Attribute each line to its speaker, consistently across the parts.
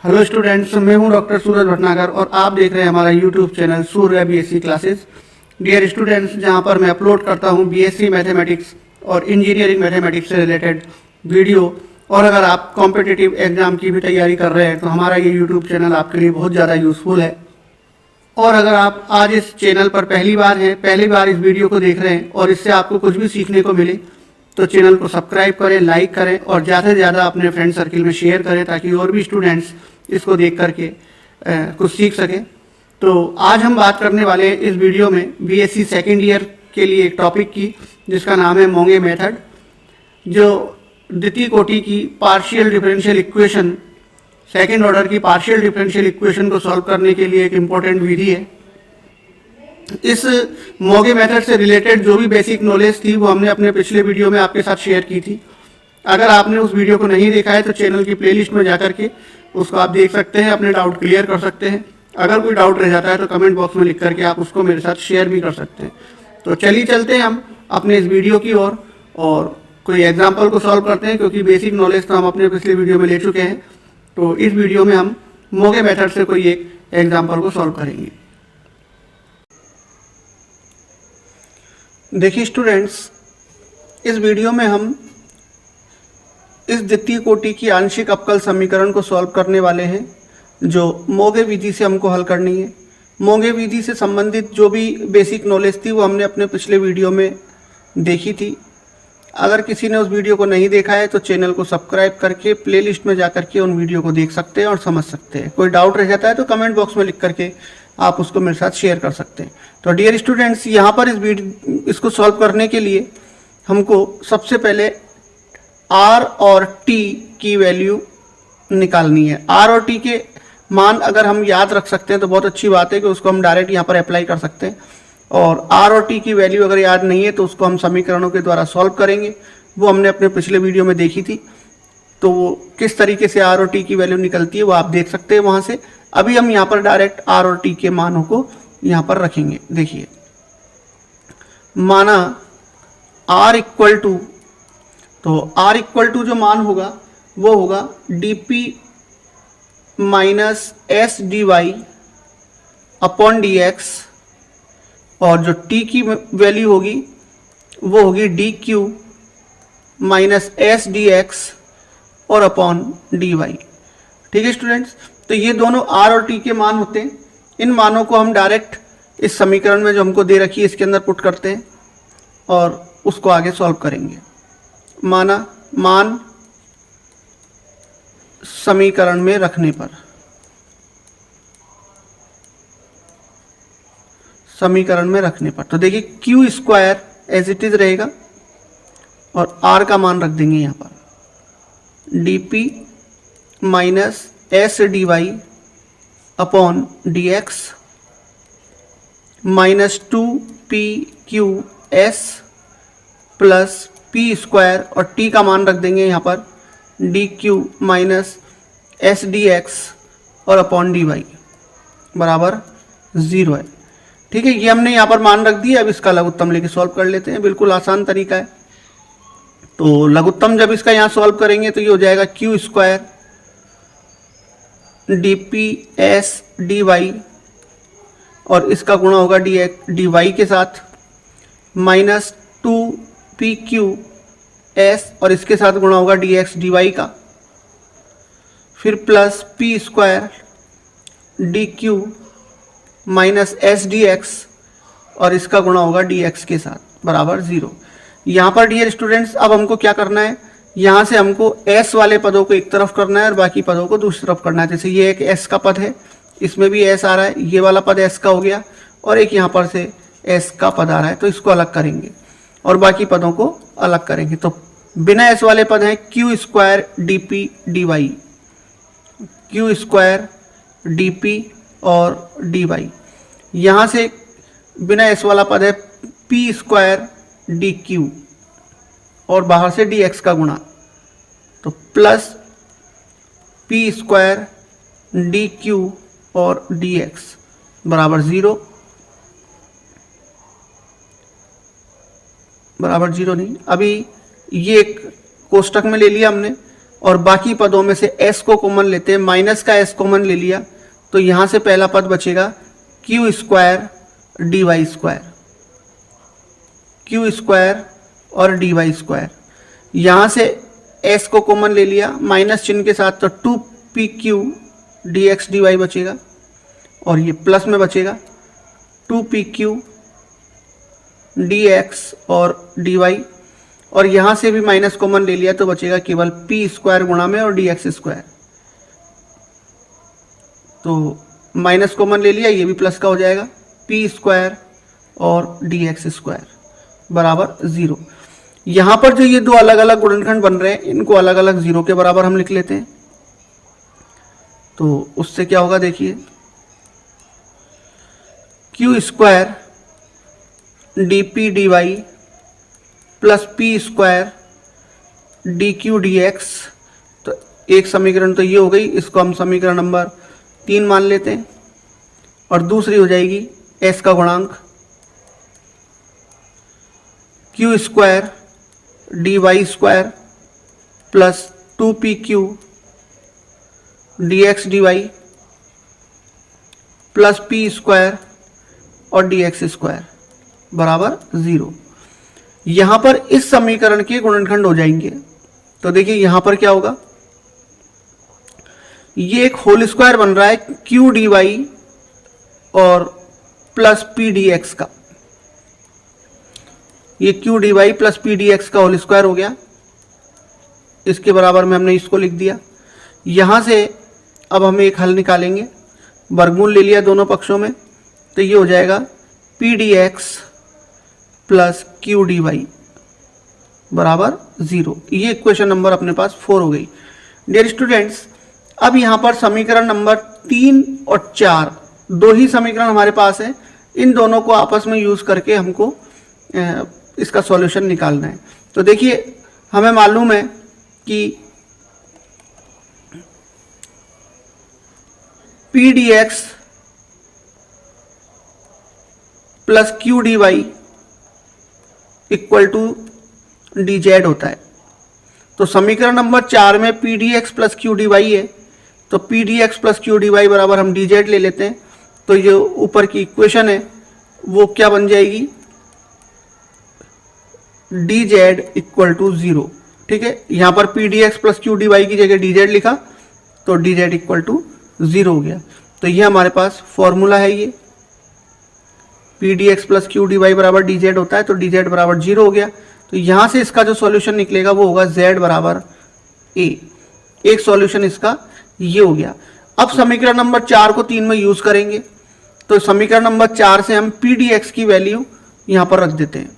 Speaker 1: Hello students, मैं हूं doctor सूरज भटनागर और आप देख रहे हैं हमारा यूट्यूब चैनल सूर्य बीएससी क्लासेस। डियर स्टूडेंट्स, जहां पर मैं अपलोड करता हूं बीएससी मैथमेटिक्स और इंजीनियरिंग मैथमेटिक्स से रिलेटेड वीडियो। और अगर आप कॉम्पिटिटिव एग्जाम की भी तैयारी कर रहे हैं तो हमारा ये यूट्यूब चैनल आपके लिए बहुत ज़्यादा यूज़फुल है। और अगर आप आज इस चैनल पर पहली बार इस वीडियो को देख रहे हैं और इससे आपको कुछ भी सीखने को मिले तो चैनल को सब्सक्राइब करें, लाइक करें और ज़्यादा से ज़्यादा अपने फ्रेंड सर्किल में शेयर करें ताकि और भी स्टूडेंट्स इसको देख करके कुछ सीख सकें। तो आज हम बात करने वाले हैं इस वीडियो में बीएससी सेकेंड ईयर के लिए एक टॉपिक की जिसका नाम है मोंगे मेथड, जो द्वितीय कोटि की partial differential equation, second order की पार्शियल डिफरेंशियल इक्वेशन को सॉल्व करने के लिए एक इम्पोर्टेंट विधि है। इस मोंगे मेथड से रिलेटेड जो भी बेसिक नॉलेज थी वो हमने अपने पिछले वीडियो में आपके साथ शेयर की थी। अगर आपने उस वीडियो को नहीं देखा है तो चैनल की प्लेलिस्ट में जाकर के उसको आप देख सकते हैं, अपने डाउट क्लियर कर सकते हैं। अगर कोई डाउट रह जाता है तो कमेंट बॉक्स में लिख करके आप उसको मेरे साथ शेयर भी कर सकते हैं। तो चलिए चलते हैं हम अपने इस वीडियो की ओर और कोई एग्जाम्पल को सॉल्व करते हैं, क्योंकि बेसिक नॉलेज तो हम अपने पिछले वीडियो में ले चुके हैं। तो इस वीडियो में हम मोंगे मेथड से कोई एक एग्जाम्पल को सॉल्व करेंगे। देखिए स्टूडेंट्स, इस वीडियो में हम इस द्वितीय कोटि की आंशिक अवकल समीकरण को सॉल्व करने वाले हैं जो मोंगे विधि से हमको हल करनी है। मोंगे विधि से संबंधित जो भी बेसिक नॉलेज थी वो हमने अपने पिछले वीडियो में देखी थी। अगर किसी ने उस वीडियो को नहीं देखा है तो चैनल को सब्सक्राइब करके प्लेलिस्ट में जा करके उन वीडियो को देख सकते हैं और समझ सकते हैं। कोई डाउट रह जाता है तो कमेंट बॉक्स में लिख करके आप उसको मेरे साथ शेयर कर सकते हैं। तो डियर स्टूडेंट्स, यहाँ पर इसको सॉल्व करने के लिए हमको सबसे पहले आर और टी की वैल्यू निकालनी है। आर और टी के मान अगर हम याद रख सकते हैं तो बहुत अच्छी बात है कि उसको हम डायरेक्ट यहाँ पर अप्लाई कर सकते हैं। और आर और टी की वैल्यू अगर याद नहीं है तो उसको हम समीकरणों के द्वारा सॉल्व करेंगे। वो हमने अपने पिछले वीडियो में देखी थी, तो वो किस तरीके से आर और टी की वैल्यू निकलती है वो आप देख सकते हैं वहाँ से। अभी हम यहाँ पर डायरेक्ट आर और टी के मानों को यहाँ पर रखेंगे। देखिए, माना आर इक्वल टू, तो आर इक्वल टू जो मान होगा वो होगा d p minus s d y upon d x, और जो टी की वैल्यू होगी वो होगी d q minus s d x और अपॉन डी वाई। ठीक है स्टूडेंट्स, तो ये दोनों आर और टी के मान होते हैं। इन मानों को हम डायरेक्ट इस समीकरण में जो हमको दे रखी है इसके अंदर पुट करते हैं और उसको आगे सॉल्व करेंगे। माना मान समीकरण में रखने पर, तो देखिए q square as it is रहेगा और आर का मान रख देंगे यहाँ पर d p minus s d y upon d x minus two p q s plus p square, और टी का मान रख देंगे यहाँ पर d q minus s d x और अपॉन डी वाई बराबर 0 है। ठीक है, ये हमने यहाँ पर मान रख दिया। अब इसका लघुत्तम लेके सॉल्व कर लेते हैं। बिल्कुल आसान तरीका है। तो लघुत्तम जब इसका यहाँ सॉल्व करेंगे तो ये हो जाएगा q square d p s d y और इसका गुणा होगा डी वाई के साथ minus two p q s और इसके साथ गुणा होगा डी एक्स डी वाई का, फिर plus p square d q minus s d x और इसका गुणा होगा डी एक्स के साथ बराबर 0। यहाँ पर डियर स्टूडेंट्स अब हमको क्या करना है, यहाँ से हमको एस वाले पदों को एक तरफ करना है और बाकी पदों को दूसरी तरफ करना है। जैसे ये एक एस का पद है, इसमें भी एस आ रहा है, ये वाला पद एस का हो गया और एक यहाँ पर से एस का पद आ रहा है, तो इसको अलग करेंगे और बाकी पदों को अलग करेंगे। तो बिना एस वाले पद हैं q square d p d y, q square d p और डी वाई। यहाँ से बिना एस वाला पद है पी स्क्वायर डी क्यू और बाहर से डी एक्स का गुणा, तो plus p square d Q और डी एक्स बराबर 0, बराबर 0 नहीं, अभी ये एक कोष्टक में ले लिया हमने और बाकी पदों में से s को कॉमन लेते हैं, माइनस का s कॉमन ले लिया तो यहां से पहला पद बचेगा q square d y square, q square और डी वाई स्क्वायर। यहां से s को कॉमन ले लिया माइनस चिन्ह के साथ तो 2pq dx dy बचेगा और ये प्लस में बचेगा 2pq dx और dy, और यहां से भी माइनस कॉमन ले लिया तो बचेगा केवल p स्क्वायर गुणा में और dx स्क्वायर। तो माइनस कॉमन ले लिया, ये भी प्लस का हो जाएगा, p स्क्वायर और dx स्क्वायर बराबर 0। यहां पर जो ये दो अलग अलग गुणनखंड बन रहे हैं इनको अलग अलग 0 के बराबर हम लिख लेते हैं। तो उससे क्या होगा देखिए, q square d p d y plus p square d q d x. तो एक समीकरण तो ये हो गई, इसको हम समीकरण नंबर 3 मान लेते हैं, और दूसरी हो जाएगी s का गुणांक q square d y square plus 2pq dx dy plus p square और dx स्क्वायर बराबर 0। यहां पर इस समीकरण के गुणनखंड हो जाएंगे। तो देखिए यहां पर क्या होगा, ये एक होल स्क्वायर बन रहा है क्यू डी वाई और प्लस पी डी एक्स का, ये q d y plus p d x का होल स्क्वायर हो गया, इसके बराबर में हमने इसको लिख दिया। यहां से अब हम एक हल निकालेंगे, वर्गमूल ले लिया दोनों पक्षों में, तो ये हो जाएगा p d x plus q d y बराबर 0। ये इक्वेशन नंबर अपने पास 4 हो गई। डियर स्टूडेंट्स, अब यहाँ पर समीकरण नंबर 3 और 4 दो ही समीकरण हमारे पास है, इन दोनों को आपस में यूज करके हमको इसका सॉल्यूशन निकालना है। तो देखिए हमें मालूम है कि p d x plus q d y equal to d z होता है। तो समीकरण नंबर 4 में p d x plus q d y है, तो p d x plus q d y बराबर हम डी जेड ले लेते हैं। तो ये ऊपर की इक्वेशन है वो क्या बन जाएगी, डी जेड इक्वल टू 0। ठीक है, यहां पर p d x plus q d y की जगह डी जेड लिखा तो डी जेड इक्वल टू 0 हो गया। तो ये हमारे पास फॉर्मूला है, ये p d x plus q d y बराबर डी जेड होता है, तो डी जेड बराबर 0 हो गया। तो यहां से इसका जो सॉल्यूशन निकलेगा वो होगा z बराबर a। एक सॉल्यूशन इसका ये हो गया। अब समीकरण नंबर 4 को 3 में यूज करेंगे, तो समीकरण नंबर 4 से हम पी डी एक्स की वैल्यू यहां पर रख देते हैं,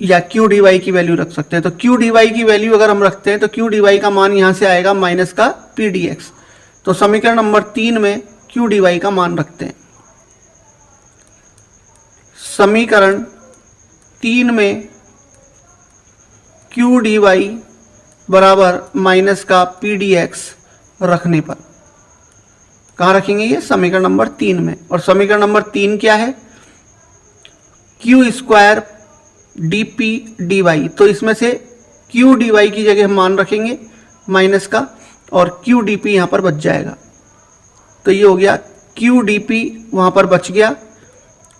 Speaker 1: या क्यू डी वाई की वैल्यू रख सकते हैं। तो क्यू डी वाई की वैल्यू अगर हम रखते हैं तो क्यू डी वाई का मान यहां से आएगा माइनस का पी डी एक्स। तो समीकरण नंबर 3 में क्यू डी वाई का मान रखते हैं। समीकरण 3 में क्यू डी वाई बराबर माइनस का पी डी एक्स रखने पर कहाँ रखेंगे, ये समीकरण नंबर 3 में। और समीकरण नंबर 3 क्या है, q square d p d y. तो इसमें से क्यू डी वाई की जगह हम मान रखेंगे माइनस का, और क्यू डी पी यहाँ पर बच जाएगा। तो ये हो गया क्यू डी पी वहाँ पर बच गया,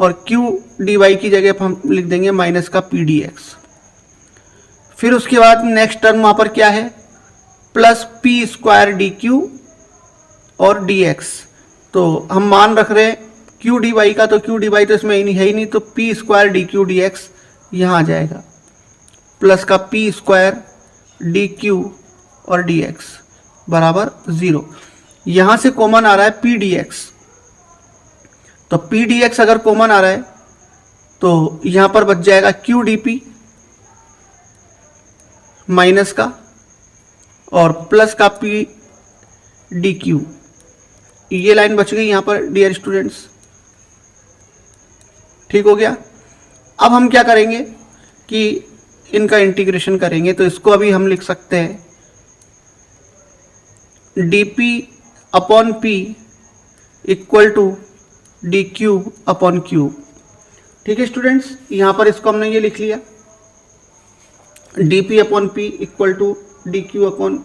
Speaker 1: और क्यू डी वाई की जगह हम लिख देंगे माइनस का पी डी एक्स। फिर उसके बाद नेक्स्ट टर्म वहाँ पर क्या है, plus p square d Q और डी एक्स। तो हम मान रख रहे हैं क्यू डी वाई का, तो क्यू डी वाई तो इसमें है ही नहीं, तो P square d q d x यहाँ आ जाएगा, प्लस का पी स्क्वायर डी क्यू और डी एक्स बराबर 0। यहाँ से कॉमन आ रहा है पी डी एक्स, तो पी डी एक्स अगर कॉमन आ रहा है तो यहाँ पर बच जाएगा क्यू डी पी माइनस का और प्लस का पी डी क्यू। ये लाइन बच गई यहाँ पर डियर स्टूडेंट्स, ठीक हो गया। अब हम क्या करेंगे कि इनका इंटीग्रेशन करेंगे, तो इसको अभी हम लिख सकते हैं d p upon p equal to d cube upon cube. ठीक है स्टूडेंट्स, यहाँ पर इसको हमने ये लिख लिया। D p upon p equal to d q upon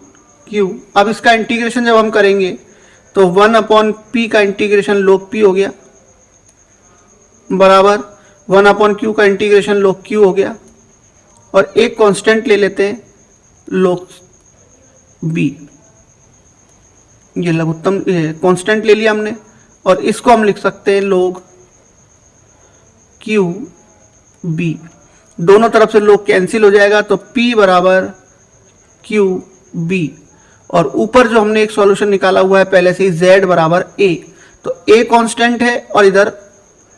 Speaker 1: q. अब इसका इंटीग्रेशन जब हम करेंगे तो 1 अपॉन पी का इंटीग्रेशन log p हो गया बराबर 1 अपॉन क्यू का इंटीग्रेशन log q हो गया, और एक कांस्टेंट ले लेते हैं log b। ये लघुत्तम कांस्टेंट ले लिया हमने, और इसको हम लिख सकते हैं log q b। दोनों तरफ से log कैंसिल हो जाएगा, तो p बराबर q b। और ऊपर जो हमने एक सॉल्यूशन निकाला हुआ है पहले से ही z बराबर a, तो a कांस्टेंट है और इधर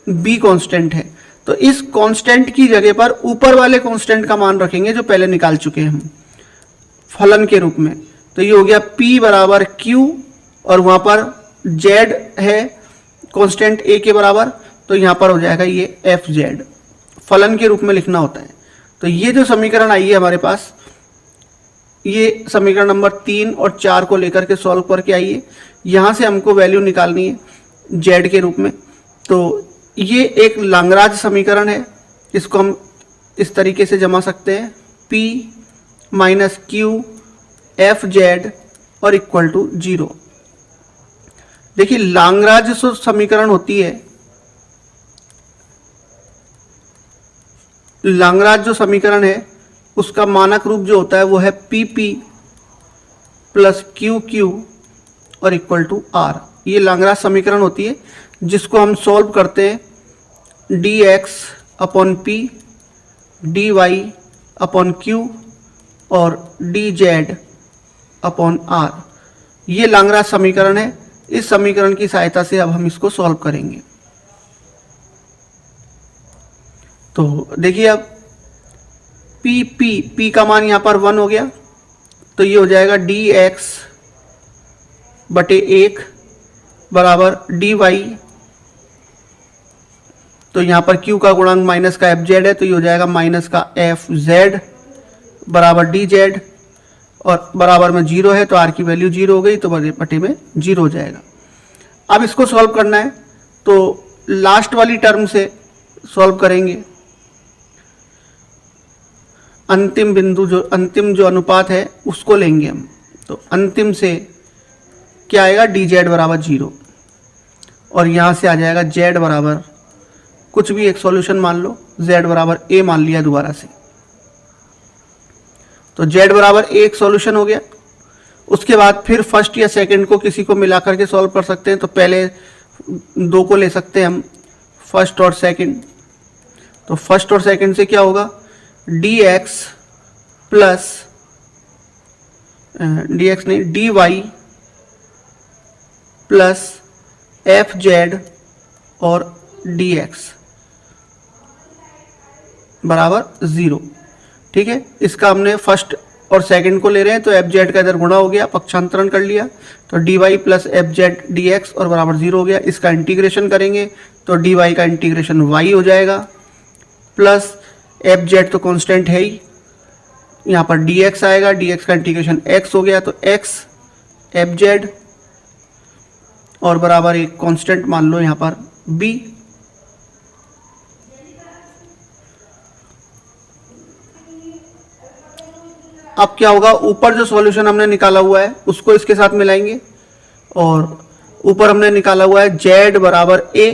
Speaker 1: b कांस्टेंट है, तो इस कांस्टेंट की जगह पर ऊपर वाले कांस्टेंट का मान रखेंगे जो पहले निकाल चुके हैं हम फलन के रूप में। तो ये हो गया p बराबर q, और वहां पर z है कांस्टेंट a के बराबर, तो यहाँ पर हो जाएगा ये fz। फलन के रूप में लिखना होता है। तो ये जो समीकरण आई है हमारे पास, ये समीकरण नंबर 3 और 4 को लेकर के सॉल्व करके आइए। यहाँ से हमको वैल्यू निकालनी है z के रूप में। तो ये एक लांगराज समीकरण है, इसको हम इस तरीके से जमा सकते हैं p minus Q F z और इक्वल टू 0। देखिए लांगराज जो समीकरण होती है, लांगराज जो समीकरण है उसका मानक रूप जो होता है वो है P P plus Q Q और इक्वल टू आर। ये लांगराज समीकरण होती है जिसको हम सॉल्व करते हैं d x upon p d y upon q और डी जेड अपॉन आर। ये लांगराज समीकरण है। इस समीकरण की सहायता से अब हम इसको सॉल्व करेंगे। तो देखिए अब पी का मान यहाँ पर 1 हो गया, तो ये हो जाएगा डी एक्स बटे 1 बराबर डी वाई, तो यहाँ पर q का गुणांक माइनस का एफ जेड है, तो ये हो जाएगा माइनस का एफ जेड बराबर डी जेड, और बराबर में 0 है तो r की वैल्यू 0 हो गई, तो बटे में 0 हो जाएगा। अब इसको सॉल्व करना है तो लास्ट वाली टर्म से सॉल्व करेंगे। अंतिम बिंदु जो अंतिम जो अनुपात है उसको लेंगे हम। तो अंतिम से क्या आएगा, डी जेड बराबर 0, और यहाँ से आ जाएगा जेड बराबर कुछ भी एक सॉल्यूशन मान लो, z बराबर a मान लिया दोबारा से, तो z बराबर a एक सॉल्यूशन हो गया। उसके बाद फिर फर्स्ट या सेकंड को किसी को मिला करके सॉल्व कर सकते हैं। तो पहले 2 को ले सकते हैं हम, फर्स्ट और सेकंड। तो फर्स्ट और सेकंड से क्या होगा, d x plus d x नहीं d y plus f z और डी एक्स बराबर 0। ठीक है, इसका हमने फर्स्ट और सेकंड को ले रहे हैं, तो एफ जेड का इधर गुणा हो गया, पक्षांतरण कर लिया, तो d y plus f z d x और बराबर 0 हो गया। इसका इंटीग्रेशन करेंगे तो डी वाई का इंटीग्रेशन वाई हो जाएगा, प्लस एफ जेड तो कांस्टेंट है ही, यहाँ पर डी एक्स आएगा, डी एक्स का इंटीग्रेशन एक्स हो गया, तो एक्स एफ जेड और बराबर एक कांस्टेंट मान लो यहाँ पर बी। अब क्या होगा, ऊपर जो सॉल्यूशन हमने निकाला हुआ है उसको इसके साथ मिलाएंगे, और ऊपर हमने निकाला हुआ है z बराबर a,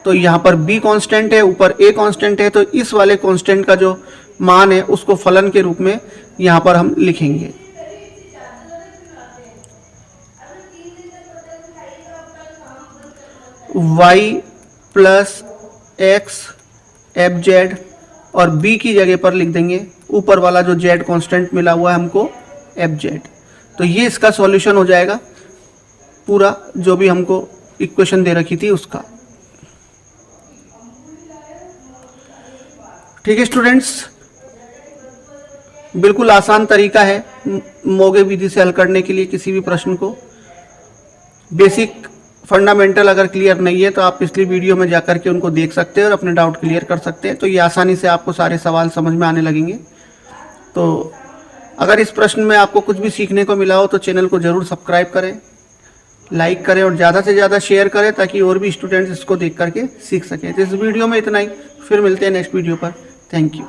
Speaker 1: तो यहाँ पर b कांस्टेंट है, ऊपर a कांस्टेंट है, तो इस वाले कांस्टेंट का जो मान है उसको फलन के रूप में यहाँ पर हम लिखेंगे। y plus x F z, और b की जगह पर लिख देंगे ऊपर वाला जो z कांस्टेंट मिला हुआ है हमको एफ जेड। तो ये इसका सॉल्यूशन हो जाएगा पूरा, जो भी हमको इक्वेशन दे रखी थी उसका। ठीक है स्टूडेंट्स, बिल्कुल आसान तरीका है मोगे विधि से हल करने के लिए किसी भी प्रश्न को। बेसिक फंडामेंटल अगर क्लियर नहीं है तो आप पिछली वीडियो में जाकर के उनको देख सकते हैं और अपने डाउट क्लियर कर सकते हैं, तो ये आसानी से आपको सारे सवाल समझ में आने लगेंगे। तो अगर इस प्रश्न में आपको कुछ भी सीखने को मिला हो तो चैनल को ज़रूर सब्सक्राइब करें, लाइक करें और ज़्यादा से ज़्यादा शेयर करें, ताकि और भी स्टूडेंट्स इसको देख करके सीख सकें। तो इस वीडियो में इतना ही, फिर मिलते हैं नेक्स्ट वीडियो पर। Thank you.